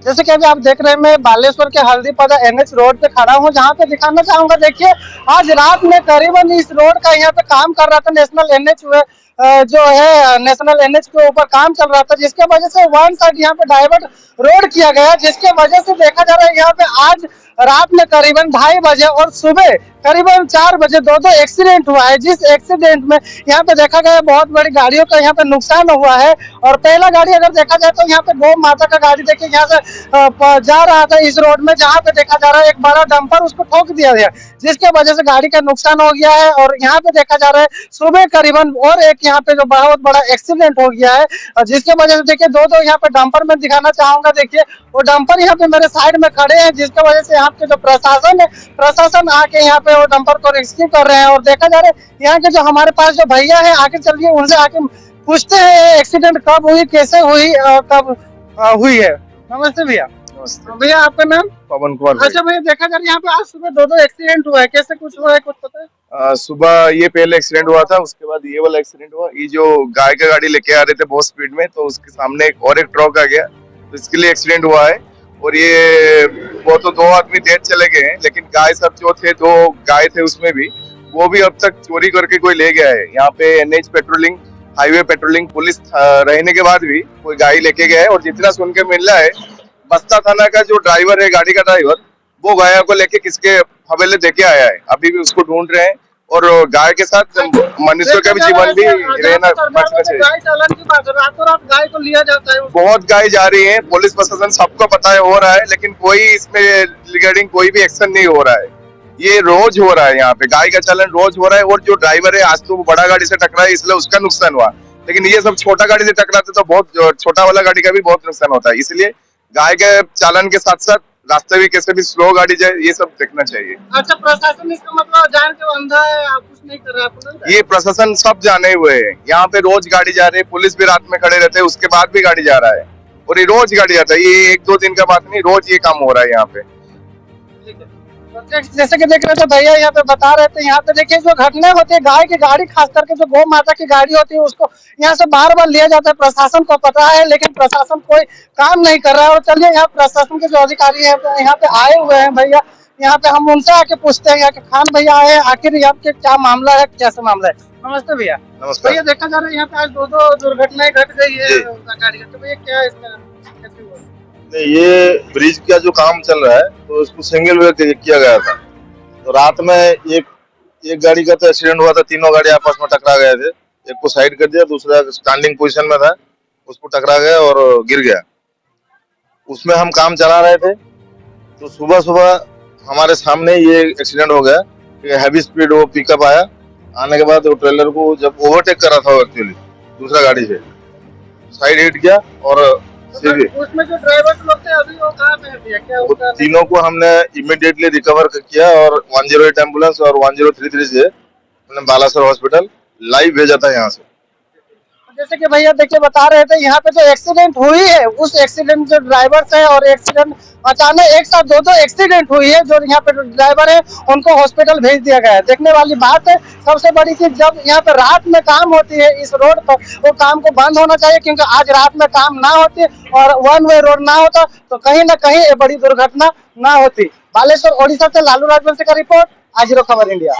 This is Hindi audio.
जैसे कि अभी आप देख रहे हैं, मैं बालेश्वर के हल्दीपदा एनएच रोड पे खड़ा हूँ, जहाँ पे दिखाना चाहूंगा। देखिए, आज रात में करीबन इस रोड का यहाँ पे काम कर रहा था, नेशनल एनएच जो है नेशनल एनएच के ऊपर काम चल रहा था, जिसके वजह से वन साइड यहाँ पे डाइवर्ट रोड किया गया, जिसके वजह से देखा जा रहा है यहाँ पे आज रात में करीबन 2:30 बजे और सुबह करीबन 4 बजे दो एक्सीडेंट हुआ है। जिस एक्सीडेंट में यहाँ पे देखा गया बहुत बड़ी गाड़ियों का यहाँ पे नुकसान हुआ है। और पहला गाड़ी अगर देखा जाए तो यहाँ पे गौ माता का गाड़ी देखिए यहाँ से जा रहा था इस रोड में, जहाँ पे देखा जा रहा है एक बड़ा डंपर उसको ठोक दिया गया, जिसके वजह से गाड़ी का नुकसान हो गया है। और यहाँ पे देखा जा रहा है सुबह करीबन और एक यहाँ पे जो बहुत बड़ा एक्सीडेंट हो गया है, जिसके वजह से देखिए दो यहाँ पे डंपर में दिखाना चाहूंगा। देखिए वो डंपर यहाँ पे मेरे साइड में खड़े हैं, जिसके वजह से यहाँ पे जो प्रशासन है, प्रशासन आके यहाँ पे वो डंपर को रेस्क्यू कर रहे हैं। और देखा जा रहा है यहाँ के जो हमारे पास जो भैया है, आके चलिए उनसे आके पूछते हैं एक्सीडेंट कब हुई, कैसे हुई, कब हुई है। नमस्ते भैया। भैया आपका नाम? पवन कुमार। अच्छा भैया, देखा जा रहा है यहाँ पे आज सुबह दो एक्सीडेंट हुआ है, कैसे कुछ हुआ है, कुछ पता है? सुबह ये पहले एक्सीडेंट हुआ था, उसके बाद ये वाला एक्सीडेंट हुआ। ये जो गाय का गाड़ी लेके आ रहे थे बहुत स्पीड में, तो उसके सामने एक ट्रक आ गया, तो इसके लिए एक्सीडेंट हुआ है। और ये वो तो 2 आदमी डेथ चले गए हैं, लेकिन गाय सब जो थे 2 गाय थे उसमें भी, वो भी अब तक चोरी करके कोई ले गया है। यहाँ पे NH patrolling, highway patrolling police रहने के बाद भी कोई गाय लेके गया है। और जितना सुन के मिल रहा है, बस्ता थाना का जो ड्राइवर है, गाड़ी का ड्राइवर, वो गाय को लेके किसके हवेले देके आया है, अभी भी उसको ढूंढ रहे हैं। और गाय के साथ मनुष्य का भी जीवन भी रहना बचना चाहिए। गाय चालन की बात है, रातों रात गाय को लिया जाता है। बहुत गाय जा रही है, पुलिस प्रशासन सबको पता है हो रहा है, लेकिन कोई इसमें रिगार्डिंग कोई भी एक्शन नहीं हो रहा है। ये रोज हो रहा है, यहाँ पे गाय का चालन रोज हो रहा है। और जो ड्राइवर है, आज तो वो बड़ा गाड़ी से टकरा है इसलिए उसका नुकसान हुआ, लेकिन ये सब छोटा गाड़ी से टकराते तो बहुत छोटा वाला गाड़ी का भी बहुत नुकसान होता है। इसलिए गाय के चालन के साथ साथ रास्ते भी कैसे भी स्लो गाड़ी जाए, ये सब देखना चाहिए। अच्छा, प्रशासन इसका मतलब जान के अंधा है, आप कुछ नहीं कर रहे, आपको नहीं पता? ये प्रशासन सब जाने हुए हैं, यहाँ पे रोज गाड़ी जा रही है, पुलिस भी रात में खड़े रहते हैं, उसके बाद भी गाड़ी जा रहा है। और ये रोज गाड़ी जाता है, ये 1-2 दिन का बात नहीं, रोज ये काम हो रहा है यहाँ पे। जैसे कि देख रहे थे भैया यहाँ पे बता रहे थे, यहाँ पे देखिए जो घटना होती है, गाय की गाड़ी खास करके जो गौ माता की गाड़ी होती है, उसको यहाँ से बार बार लिया जाता है। प्रशासन को पता है, लेकिन प्रशासन कोई काम नहीं कर रहा है। और चलिए यहाँ प्रशासन के जो अधिकारी है यहाँ पे आए हुए हैं भैया, यहाँ पे हम उनसे आके पूछते हैं। यहाँ के खान भैया आए, आखिर यहाँ पे क्या मामला है, कैसे मामला है? नमस्ते भैया। नमस्कार। भैया, देखा जा रहा है यहाँ पे आज 2 दुर्घटनाएं घट गई है गाड़ी का, तो भैया क्या है इसका, कैसे हुआ? ये ब्रिज का जो काम चल रहा है, तो इसको सिंगल वे किया गया था। तो रात में एक गाड़ी का तो एक्सीडेंट हुआ था, तीनों गाड़ी आपस में टकरा गए थे। एक को साइड कर दिया, दूसरा स्टैंडिंग पोजीशन में था, उसको टकरा गया और गिर गया। उसमें हम काम चला रहे थे, तो सुबह हमारे सामने ये एक्सीडेंट हो गया। हैवी स्पीड वो पिकअप आया, आने के बाद वो ट्रेलर को जब ओवरटेक कर रहा था, एक्चुअली दूसरा गाड़ी से साइड हिट किया। और उसमें जो ड्राइवर लोग थे अभी वो कहाँ पे है, क्या उसका? तीनों को हमने इमीडिएटली रिकवर किया और 108 एम्बुलेंस और 1033 से हमने बालासर हॉस्पिटल लाइव भेजा था यहाँ से। जैसे कि भैया देखिए बता रहे थे, यहाँ पे जो एक्सीडेंट हुई है, उस एक्सीडेंट जो ड्राइवर है और एक्सीडेंट अचानक एक साथ दो एक्सीडेंट हुई है, जो यहाँ पे ड्राइवर है उनको हॉस्पिटल भेज दिया गया है। देखने वाली बात है, सबसे बड़ी चीज जब यहाँ पे रात में काम होती है इस रोड पर, वो काम को बंद होना चाहिए, क्योंकि आज रात में काम ना होती और 1 वे रोड ना होता तो कहीं ना कहीं बड़ी दुर्घटना ना होती। बालेश्वर ओडिशा से लालू राजवंशी का रिपोर्ट, आज खबर इंडिया।